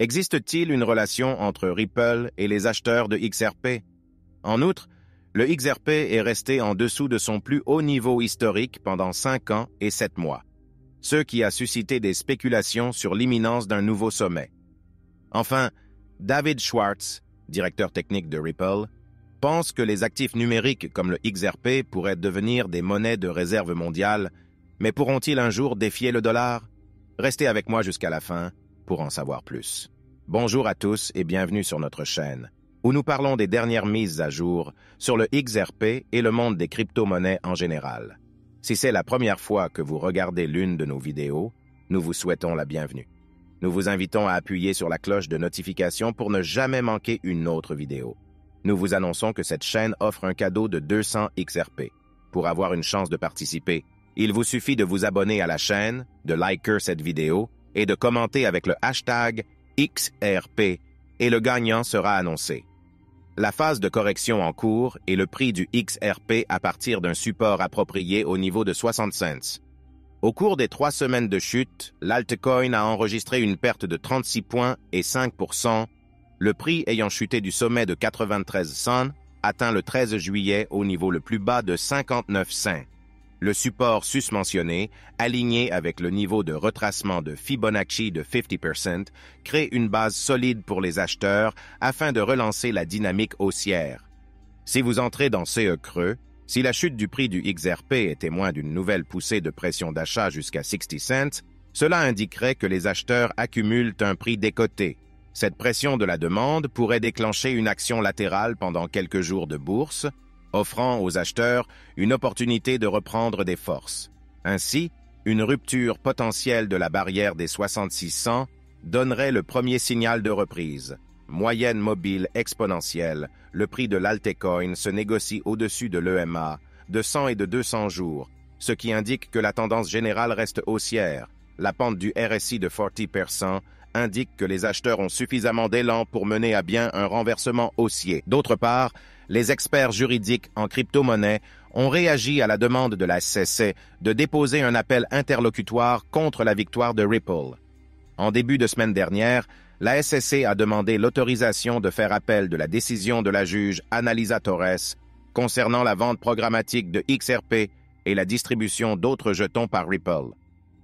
Existe-t-il une relation entre Ripple et les acheteurs de XRP? En outre, le XRP est resté en dessous de son plus haut niveau historique pendant 5 ans et 7 mois, ce qui a suscité des spéculations sur l'imminence d'un nouveau sommet. Enfin, David Schwartz, directeur technique de Ripple, pense que les actifs numériques comme le XRP pourraient devenir des monnaies de réserve mondiale, mais pourront-ils un jour défier le dollar? Restez avec moi jusqu'à la fin pour en savoir plus. Bonjour à tous et bienvenue sur notre chaîne, où nous parlons des dernières mises à jour sur le XRP et le monde des crypto-monnaies en général. Si c'est la première fois que vous regardez l'une de nos vidéos, nous vous souhaitons la bienvenue. Nous vous invitons à appuyer sur la cloche de notification pour ne jamais manquer une autre vidéo. Nous vous annonçons que cette chaîne offre un cadeau de 200 XRP. Pour avoir une chance de participer, il vous suffit de vous abonner à la chaîne, de liker cette vidéo et de commenter avec le hashtag XRP et le gagnant sera annoncé. La phase de correction en cours est le prix du XRP à partir d'un support approprié au niveau de 60 cents. Au cours des 3 semaines de chute, l'altcoin a enregistré une perte de 36 points et 5%, le prix ayant chuté du sommet de 93 cents, atteint le 13 juillet au niveau le plus bas de 59 cents. Le support susmentionné, aligné avec le niveau de retracement de Fibonacci de 50%, crée une base solide pour les acheteurs afin de relancer la dynamique haussière. Si vous entrez dans CE creux, si la chute du prix du XRP est témoin d'une nouvelle poussée de pression d'achat jusqu'à 60 cents, cela indiquerait que les acheteurs accumulent un prix décoté. Cette pression de la demande pourrait déclencher une action latérale pendant quelques jours de bourse, offrant aux acheteurs une opportunité de reprendre des forces. Ainsi, une rupture potentielle de la barrière des 6600 donnerait le premier signal de reprise. Moyenne mobile exponentielle, le prix de l'altcoin se négocie au-dessus de l'EMA de 100 et de 200 jours, ce qui indique que la tendance générale reste haussière. La pente du RSI de 40% indique que les acheteurs ont suffisamment d'élan pour mener à bien un renversement haussier. D'autre part, les experts juridiques en crypto-monnaie ont réagi à la demande de la SEC de déposer un appel interlocutoire contre la victoire de Ripple. En début de semaine dernière, la SEC a demandé l'autorisation de faire appel de la décision de la juge Annalisa Torres concernant la vente programmatique de XRP et la distribution d'autres jetons par Ripple.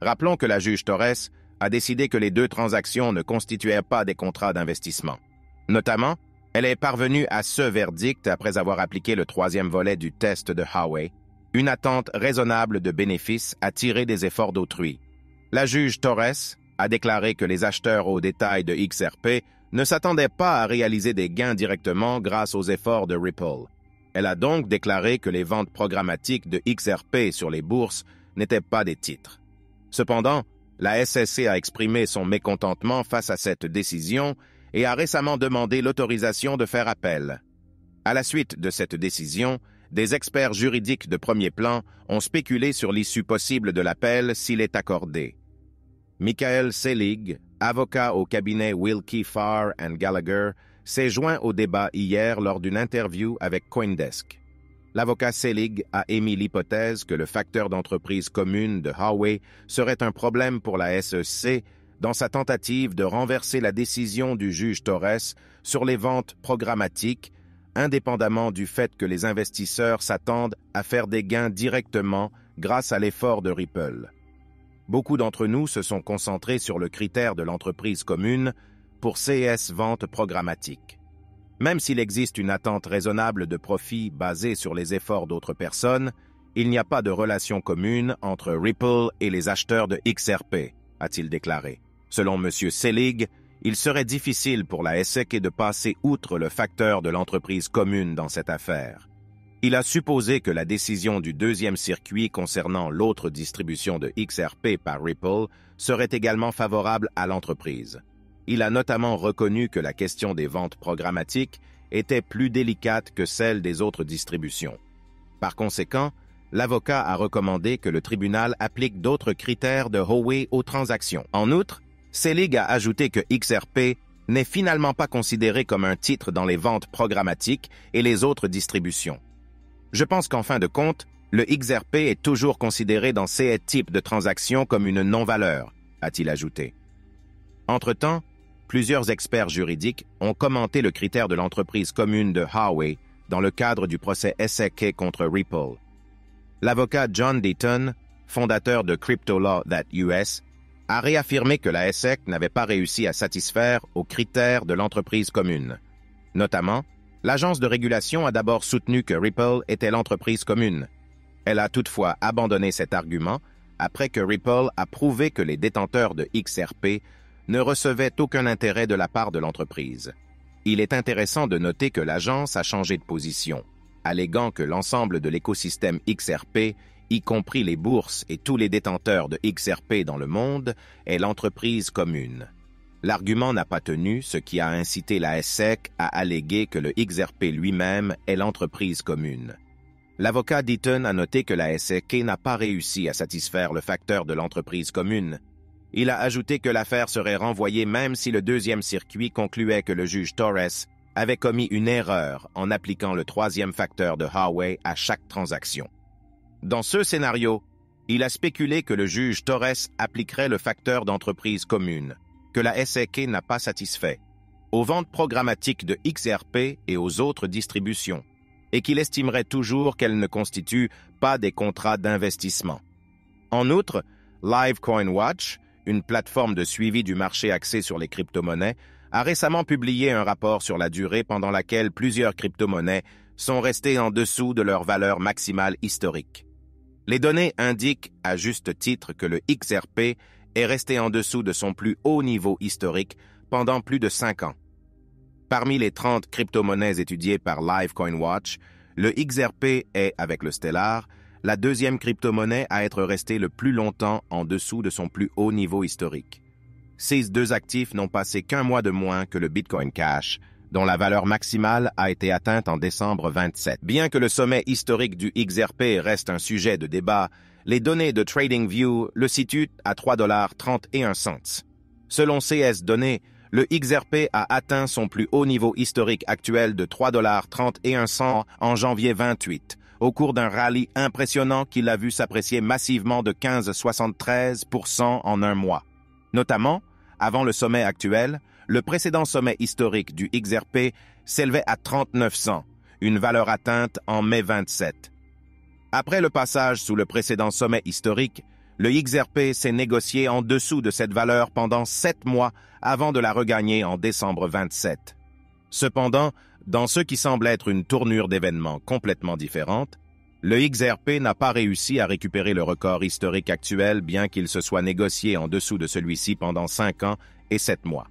Rappelons que la juge Torres a décidé que les 2 transactions ne constituaient pas des contrats d'investissement. Notamment, elle est parvenue à ce verdict après avoir appliqué le 3e volet du test de Howey, une attente raisonnable de bénéfices à tirer des efforts d'autrui. La juge Torres a déclaré que les acheteurs au détail de XRP ne s'attendaient pas à réaliser des gains directement grâce aux efforts de Ripple. Elle a donc déclaré que les ventes programmatiques de XRP sur les bourses n'étaient pas des titres. Cependant, la SEC a exprimé son mécontentement face à cette décision et a récemment demandé l'autorisation de faire appel. À la suite de cette décision, des experts juridiques de premier plan ont spéculé sur l'issue possible de l'appel s'il est accordé. Michael Selig, avocat au cabinet Wilkie Farr & Gallagher, s'est joint au débat hier lors d'une interview avec CoinDesk. L'avocat Selig a émis l'hypothèse que le facteur d'entreprise commune de Howey serait un problème pour la SEC dans sa tentative de renverser la décision du juge Torres sur les ventes programmatiques, indépendamment du fait que les investisseurs s'attendent à faire des gains directement grâce à l'effort de Ripple. Beaucoup d'entre nous se sont concentrés sur le critère de l'entreprise commune pour CS ventes programmatiques. Même s'il existe une attente raisonnable de profit basée sur les efforts d'autres personnes, il n'y a pas de relation commune entre Ripple et les acheteurs de XRP, a-t-il déclaré. Selon M. Selig, il serait difficile pour la SEC de passer outre le facteur de l'entreprise commune dans cette affaire. Il a supposé que la décision du 2e circuit concernant l'autre distribution de XRP par Ripple serait également favorable à l'entreprise. Il a notamment reconnu que la question des ventes programmatiques était plus délicate que celle des autres distributions. Par conséquent, l'avocat a recommandé que le tribunal applique d'autres critères de Howey aux transactions. En outre, Selig a ajouté que XRP n'est finalement pas considéré comme un titre dans les ventes programmatiques et les autres distributions. Je pense qu'en fin de compte, le XRP est toujours considéré dans ces types de transactions comme une non-valeur, a-t-il ajouté. Entre-temps, plusieurs experts juridiques ont commenté le critère de l'entreprise commune de Huawei dans le cadre du procès SEC contre Ripple. L'avocat John Deaton, fondateur de CryptoLaw.US, a réaffirmé que la SEC n'avait pas réussi à satisfaire aux critères de l'entreprise commune. Notamment, l'agence de régulation a d'abord soutenu que Ripple était l'entreprise commune. Elle a toutefois abandonné cet argument après que Ripple a prouvé que les détenteurs de XRP ne recevaient aucun intérêt de la part de l'entreprise. Il est intéressant de noter que l'agence a changé de position, alléguant que l'ensemble de l'écosystème XRP, y compris les bourses et tous les détenteurs de XRP dans le monde, est l'entreprise commune. L'argument n'a pas tenu, ce qui a incité la SEC à alléguer que le XRP lui-même est l'entreprise commune. L'avocat Deaton a noté que la SEC n'a pas réussi à satisfaire le facteur de l'entreprise commune. Il a ajouté que l'affaire serait renvoyée même si le deuxième circuit concluait que le juge Torres avait commis une erreur en appliquant le troisième facteur de Huawei à chaque transaction. Dans ce scénario, il a spéculé que le juge Torres appliquerait le facteur d'entreprise commune, que la SEC n'a pas satisfait, aux ventes programmatiques de XRP et aux autres distributions, et qu'il estimerait toujours qu'elles ne constituent pas des contrats d'investissement. En outre, LiveCoin Watch, une plateforme de suivi du marché axée sur les crypto-monnaies, a récemment publié un rapport sur la durée pendant laquelle plusieurs crypto-monnaies sont restées en dessous de leur valeur maximale historique. Les données indiquent à juste titre que le XRP est resté en dessous de son plus haut niveau historique pendant plus de 5 ans. Parmi les 30 crypto-monnaies étudiées par LiveCoin Watch, le XRP est, avec le Stellar, la deuxième crypto-monnaie à être restée le plus longtemps en dessous de son plus haut niveau historique. Ces deux actifs n'ont passé qu'un mois de moins que le Bitcoin Cash, dont la valeur maximale a été atteinte en décembre 27. Bien que le sommet historique du XRP reste un sujet de débat, les données de TradingView le situent à 3,31 $. Selon CS Données, le XRP a atteint son plus haut niveau historique actuel de 3,31 $ en janvier 28, au cours d'un rallye impressionnant qui l'a vu s'apprécier massivement de 15,73% en un mois. Notamment, avant le sommet actuel, le précédent sommet historique du XRP s'élevait à 3900, une valeur atteinte en mai 27. Après le passage sous le précédent sommet historique, le XRP s'est négocié en dessous de cette valeur pendant 7 mois avant de la regagner en décembre 27. Cependant, dans ce qui semble être une tournure d'événements complètement différente, le XRP n'a pas réussi à récupérer le record historique actuel bien qu'il se soit négocié en dessous de celui-ci pendant 5 ans et 7 mois.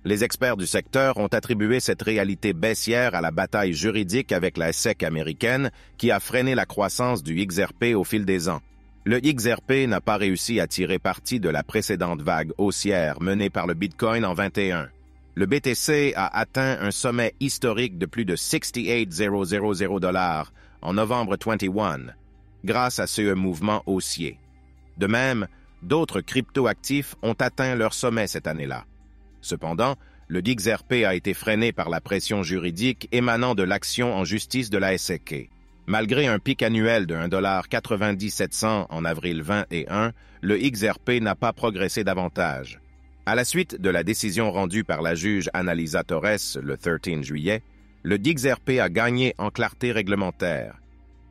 Les experts du secteur ont attribué cette réalité baissière à la bataille juridique avec la SEC américaine qui a freiné la croissance du XRP au fil des ans. Le XRP n'a pas réussi à tirer parti de la précédente vague haussière menée par le Bitcoin en 21. Le BTC a atteint un sommet historique de plus de 68,000 $ en novembre 21, grâce à ce mouvement haussier. De même, d'autres crypto-actifs ont atteint leur sommet cette année-là. Cependant, le XRP a été freiné par la pression juridique émanant de l'action en justice de la SEC. Malgré un pic annuel de 1,97 $ en avril 21, le XRP n'a pas progressé davantage. À la suite de la décision rendue par la juge Analisa Torres le 13 juillet, le XRP a gagné en clarté réglementaire.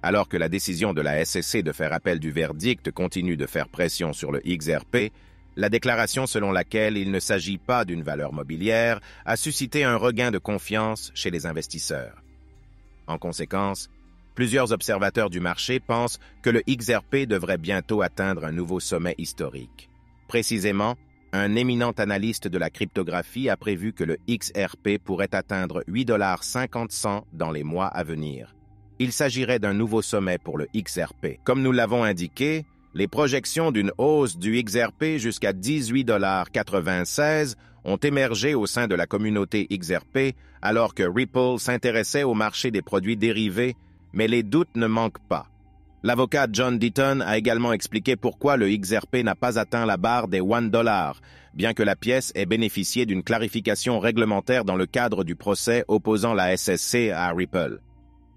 Alors que la décision de la SEC de faire appel du verdict continue de faire pression sur le XRP, la déclaration selon laquelle il ne s'agit pas d'une valeur mobilière a suscité un regain de confiance chez les investisseurs. En conséquence, plusieurs observateurs du marché pensent que le XRP devrait bientôt atteindre un nouveau sommet historique. Précisément, un éminent analyste de la cryptographie a prévu que le XRP pourrait atteindre 8,50 $ dans les mois à venir. Il s'agirait d'un nouveau sommet pour le XRP. Comme nous l'avons indiqué, les projections d'une hausse du XRP jusqu'à 18,96 $ ont émergé au sein de la communauté XRP alors que Ripple s'intéressait au marché des produits dérivés, mais les doutes ne manquent pas. L'avocat John Deaton a également expliqué pourquoi le XRP n'a pas atteint la barre des $1, bien que la pièce ait bénéficié d'une clarification réglementaire dans le cadre du procès opposant la SEC à Ripple.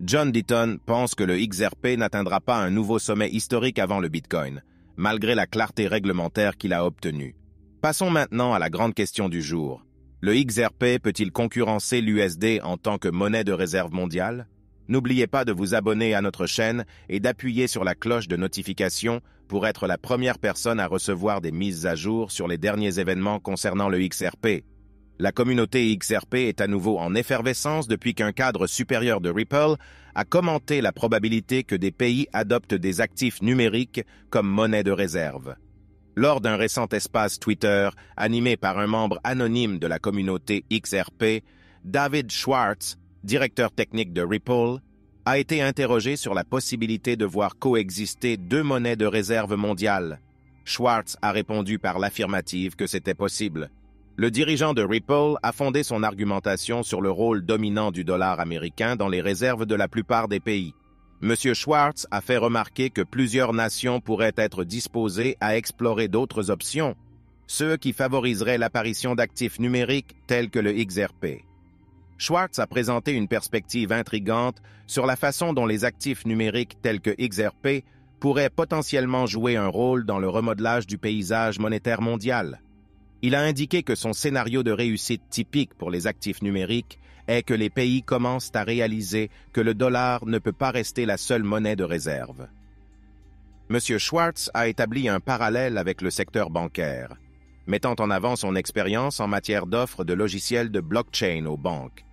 John Deaton pense que le XRP n'atteindra pas un nouveau sommet historique avant le Bitcoin, malgré la clarté réglementaire qu'il a obtenue. Passons maintenant à la grande question du jour. Le XRP peut-il concurrencer l'USD en tant que monnaie de réserve mondiale? N'oubliez pas de vous abonner à notre chaîne et d'appuyer sur la cloche de notification pour être la première personne à recevoir des mises à jour sur les derniers événements concernant le XRP. La communauté XRP est à nouveau en effervescence depuis qu'un cadre supérieur de Ripple a commenté la probabilité que des pays adoptent des actifs numériques comme monnaie de réserve. Lors d'un récent espace Twitter animé par un membre anonyme de la communauté XRP, David Schwartz, directeur technique de Ripple, a été interrogé sur la possibilité de voir coexister deux monnaies de réserve mondiales. Schwartz a répondu par l'affirmative que c'était possible. Le dirigeant de Ripple a fondé son argumentation sur le rôle dominant du dollar américain dans les réserves de la plupart des pays. M. Schwartz a fait remarquer que plusieurs nations pourraient être disposées à explorer d'autres options, ceux qui favoriseraient l'apparition d'actifs numériques tels que le XRP. Schwartz a présenté une perspective intrigante sur la façon dont les actifs numériques tels que XRP pourraient potentiellement jouer un rôle dans le remodelage du paysage monétaire mondial. Il a indiqué que son scénario de réussite typique pour les actifs numériques est que les pays commencent à réaliser que le dollar ne peut pas rester la seule monnaie de réserve. M. Schwartz a établi un parallèle avec le secteur bancaire, mettant en avant son expérience en matière d'offres de logiciels de blockchain aux banques.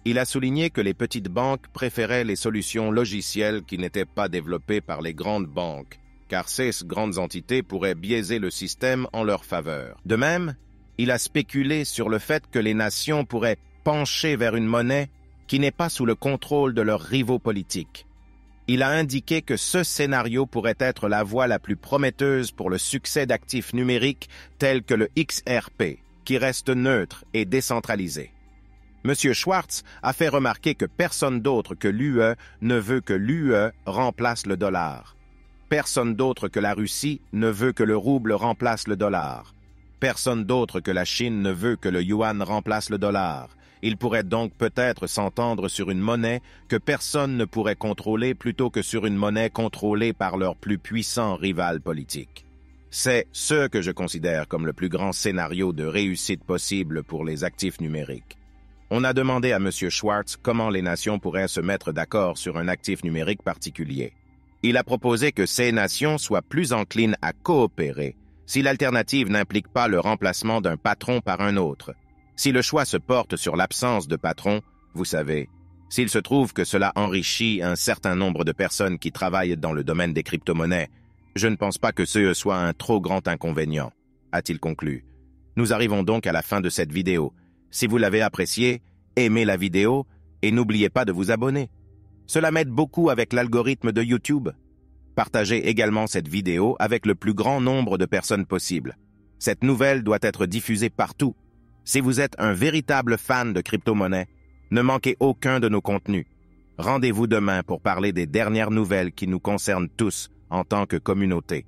Il a souligné que les petites banques préféraient les solutions logicielles qui n'étaient pas développées par les grandes banques, car ces grandes entités pourraient biaiser le système en leur faveur. De même, il a spéculé sur le fait que les nations pourraient pencher vers une monnaie qui n'est pas sous le contrôle de leurs rivaux politiques. Il a indiqué que ce scénario pourrait être la voie la plus prometteuse pour le succès d'actifs numériques tels que le XRP, qui reste neutre et décentralisé. M. Schwartz a fait remarquer que personne d'autre que l'UE ne veut que l'UE remplace le dollar. Personne d'autre que la Russie ne veut que le rouble remplace le dollar. Personne d'autre que la Chine ne veut que le yuan remplace le dollar. Il pourrait donc peut-être s'entendre sur une monnaie que personne ne pourrait contrôler plutôt que sur une monnaie contrôlée par leur plus puissant rival politique. C'est ce que je considère comme le plus grand scénario de réussite possible pour les actifs numériques. On a demandé à M. Schwartz comment les nations pourraient se mettre d'accord sur un actif numérique particulier. Il a proposé que ces nations soient plus enclines à coopérer si l'alternative n'implique pas le remplacement d'un patron par un autre. Si le choix se porte sur l'absence de patron, vous savez, s'il se trouve que cela enrichit un certain nombre de personnes qui travaillent dans le domaine des crypto-monnaies, je ne pense pas que ce soit un trop grand inconvénient, a-t-il conclu. Nous arrivons donc à la fin de cette vidéo. Si vous l'avez appréciée, aimez la vidéo et n'oubliez pas de vous abonner. Cela m'aide beaucoup avec l'algorithme de YouTube. Partagez également cette vidéo avec le plus grand nombre de personnes possible. Cette nouvelle doit être diffusée partout. Si vous êtes un véritable fan de crypto-monnaies, ne manquez aucun de nos contenus. Rendez-vous demain pour parler des dernières nouvelles qui nous concernent tous en tant que communauté.